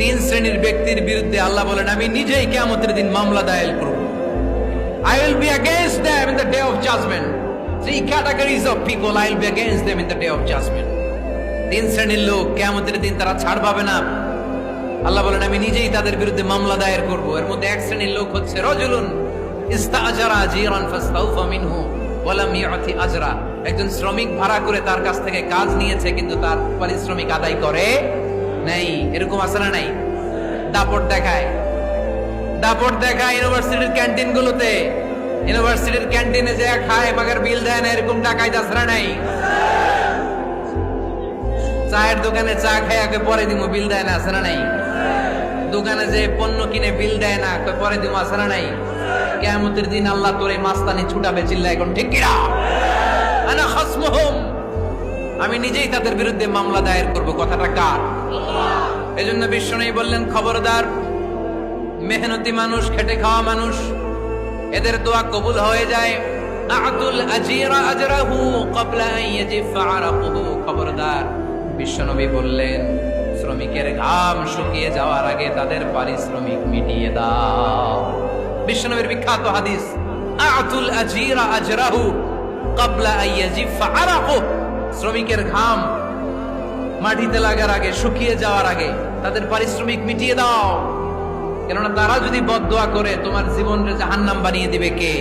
তিন শ্রেণীর ব্যক্তির বিরুদ্ধে আল্লাহ বলেন আমি নিজেই কিয়ামতের দিন মামলা দায়ের করব। I will be against them in the day of judgment. Three categories of people I will be against them in the day of judgment. তিন শ্রেণীর লোক কিয়ামতের দিন তারা ছাড় পাবে না। আল্লাহ বলেন আমি নিজেই তাদের বিরুদ্ধে মামলা দায়ের করব। এর মধ্যে এক শ্রেণীর লোক হচ্ছে রাজুলুন ইস্তাআজারা জিরান ফাস্তাউফা মিনহু ওয়া লাম ইউতি আজরা। একজন শ্রমিক ভাড়া করে তার কাছ থেকে কাজ নিয়েছে কিন্তু তার পারিশ্রমিক আদায় করে নাই। এরকম আছে না নাই? দাপট দেখায় ইউনিভার্সিটির ক্যান্টিন গুলোতে, ইউনিভার্সিটির ক্যান্টিনে যে খায় মাগার বিল দেয় না, এরকম ডাকাইত আছে না নাই? চায়ের দোকানে চা খায় পরে দিমু বিল দেয় না, আছে না নাই? দোকানে যে পণ্য কিনে বিল দেয় না পরে দিমু, আছে না নাই? কিয়ামতের দিন আল্লাহ তোরে মাস্তানি ছুটাবে, চিল্লা এখন ঠিক কিনা? আনা খাসমুহুম, আমি নিজেই তাদের বিরুদ্ধে মামলা দায়ের করব। কথাটা কার? এজন্য বিশ্বনবী বললেন খবরদার, মেহনতি মানুষ, খেটে খাওয়া মানুষ, এদের দোয়া কবুল হয়ে যায়। আতুল আজিরা আজরাহু ক্বাবলা আন ইয়াজিফা আরাকুহু। খবরদার, বিশ্বনবী বললেন শ্রমিকের ঘাম শুকিয়ে যাওয়ার আগে তাদের পারিশ্রমিক মিটিয়ে দাও। বিশ্বনবীর বিখ্যাত হাদিস, আতুল আজিরা আজরাহু ক্বাবলা আন ইয়াজিফা আরাকুহু। শ্রমিকের ঘাম মাটিতে লাগার আগে, শুকিয়ে যাওয়ার আগে তাদের পারিশ্রমিক মিটিয়ে দাও। কেননা তারা যদি বদদোয়া করে তোমার জীবনকে জাহান্নাম বানিয়ে দিবে কে?